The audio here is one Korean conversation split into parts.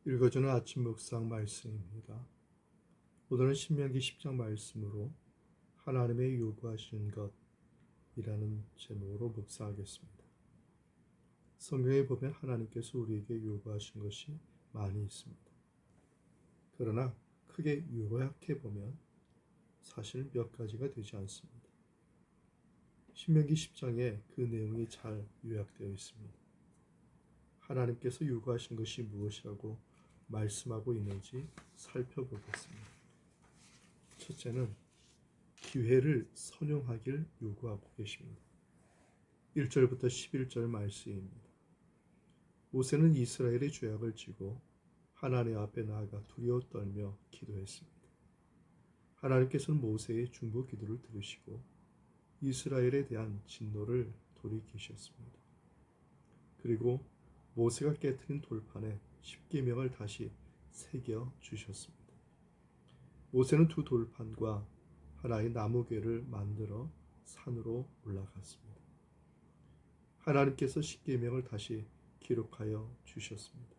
읽어주는 아침 묵상 말씀입니다. 오늘은 신명기 10장 말씀으로 하나님의 요구하시는 것이라는 제목으로 묵상하겠습니다. 성경에 보면 하나님께서 우리에게 요구하신 것이 많이 있습니다. 그러나 크게 요약해 보면 사실 몇 가지가 되지 않습니다. 신명기 10장에 그 내용이 잘 요약되어 있습니다. 하나님께서 요구하신 것이 무엇이라고 말씀하고 있는지 살펴보겠습니다. 첫째는 기회를 선용하길 요구하고 계십니다. 1절부터 11절 말씀입니다. 모세는 이스라엘의 죄악을 지고 하나님 앞에 나아가 두려워 떨며 기도했습니다. 하나님께서는 모세의 중보 기도를 들으시고 이스라엘에 대한 진노를 돌이키셨습니다. 그리고 모세가 깨트린 돌판에 십계명을 다시 새겨 주셨습니다. 모세는 두 돌판과 하나의 나무궤를 만들어 산으로 올라갔습니다. 하나님께서 십계명을 다시 기록하여 주셨습니다.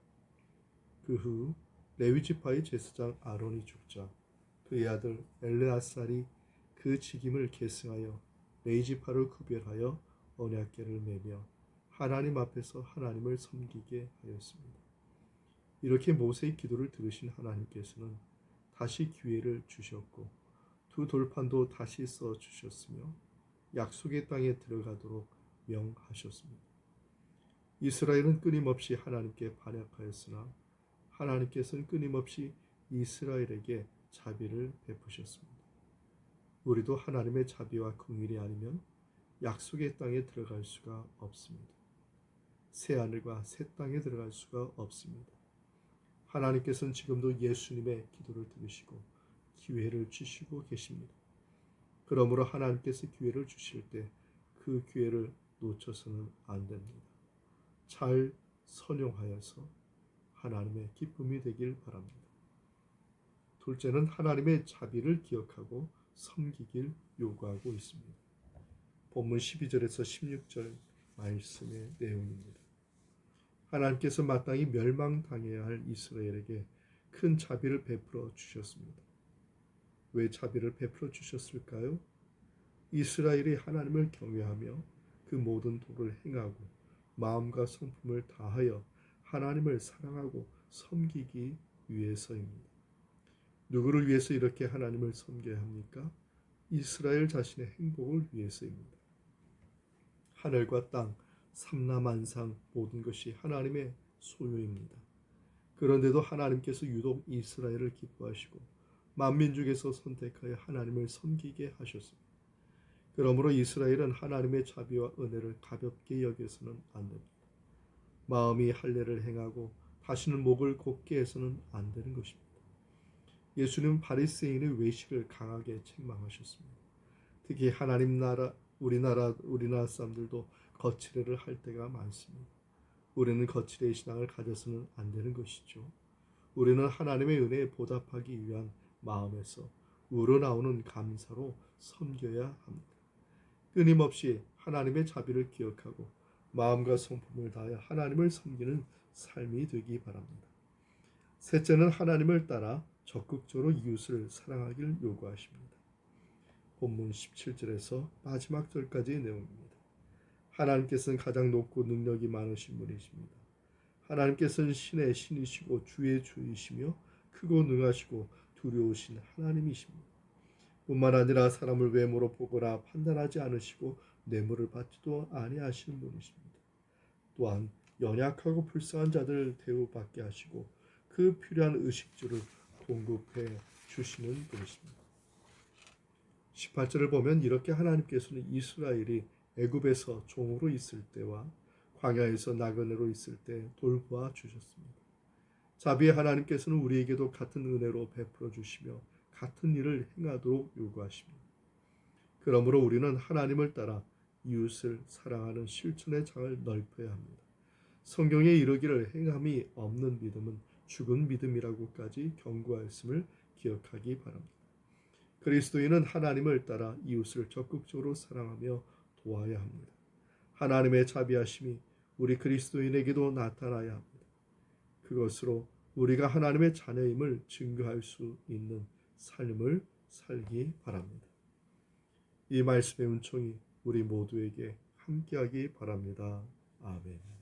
그 후 레위지파의 제사장 아론이 죽자 그의 아들 엘르아살이 그 직임을 계승하여 레위지파를 구별하여 언약궤를 매며 하나님 앞에서 하나님을 섬기게 하였습니다. 이렇게 모세의 기도를 들으신 하나님께서는 다시 기회를 주셨고 두 돌판도 다시 써 주셨으며 약속의 땅에 들어가도록 명하셨습니다. 이스라엘은 끊임없이 하나님께 반역하였으나 하나님께서는 끊임없이 이스라엘에게 자비를 베푸셨습니다. 우리도 하나님의 자비와 긍휼이 아니면 약속의 땅에 들어갈 수가 없습니다. 새하늘과 새 땅에 들어갈 수가 없습니다. 하나님께서는 지금도 예수님의 기도를 들으시고 기회를 주시고 계십니다. 그러므로 하나님께서 기회를 주실 때 그 기회를 놓쳐서는 안 됩니다. 잘 선용하여서 하나님의 기쁨이 되길 바랍니다. 둘째는 하나님의 자비를 기억하고 섬기길 요구하고 있습니다. 본문 12절에서 16절 말씀의 내용입니다. 하나님께서 마땅히 멸망당해야 할 이스라엘에게 큰 자비를 베풀어 주셨습니다. 왜 자비를 베풀어 주셨을까요? 이스라엘이 하나님을 경외하며 그 모든 도를 행하고 마음과 성품을 다하여 하나님을 사랑하고 섬기기 위해서입니다. 누구를 위해서 이렇게 하나님을 섬겨야 합니까? 이스라엘 자신의 행복을 위해서입니다. 하늘과 땅, 삼라만상 모든 것이 하나님의 소유입니다. 그런데도 하나님께서 유독 이스라엘을 기뻐하시고 만민 중에서 선택하여 하나님을 섬기게 하셨습니다. 그러므로 이스라엘은 하나님의 자비와 은혜를 가볍게 여겨서는 안 됩니다. 마음이 할례를 행하고 다시는 목을 곧게 해서는 안 되는 것입니다. 예수님은 바리새인의 외식을 강하게 책망하셨습니다. 특히 하나님 나라, 우리나라 사람들도 거칠애를 할 때가 많습니다. 우리는 거칠애의 신앙을 가져서는 안 되는 것이죠. 우리는 하나님의 은혜에 보답하기 위한 마음에서 우러나오는 감사로 섬겨야 합니다. 끊임없이 하나님의 자비를 기억하고 마음과 성품을 다하여 하나님을 섬기는 삶이 되기 바랍니다. 셋째는 하나님을 따라 적극적으로 이웃을 사랑하기를 요구하십니다. 본문 17절에서 마지막 절까지의 내용입니다. 하나님께서는 가장 높고 능력이 많으신 분이십니다. 하나님께서는 신의 신이시고 주의 주이시며 크고 능하시고 두려우신 하나님이십니다. 뿐만 아니라 사람을 외모로 보거나 판단하지 않으시고 뇌물을 받지도 아니하시는 분이십니다. 또한 연약하고 불쌍한 자들을 대우받게 하시고 그 필요한 의식주를 공급해 주시는 분이십니다. 18절을 보면 이렇게 하나님께서는 이스라엘이 애굽에서 종으로 있을 때와 광야에서 나그네로 있을 때 돌보아 주셨습니다. 자비의 하나님께서는 우리에게도 같은 은혜로 베풀어 주시며 같은 일을 행하도록 요구하십니다. 그러므로 우리는 하나님을 따라 이웃을 사랑하는 실천의 장을 넓혀야 합니다. 성경에 이르기를 행함이 없는 믿음은 죽은 믿음이라고까지 경고하였음을 기억하기 바랍니다. 그리스도인은 하나님을 따라 이웃을 적극적으로 사랑하며 도와야 합니다. 하나님의 자비하심이 우리 그리스도인에게도 나타나야 합니다. 그것으로 우리가 하나님의 자녀임을 증거할 수 있는 삶을 살기 바랍니다. 이 말씀의 은총이 우리 모두에게 함께하기 바랍니다. 아멘.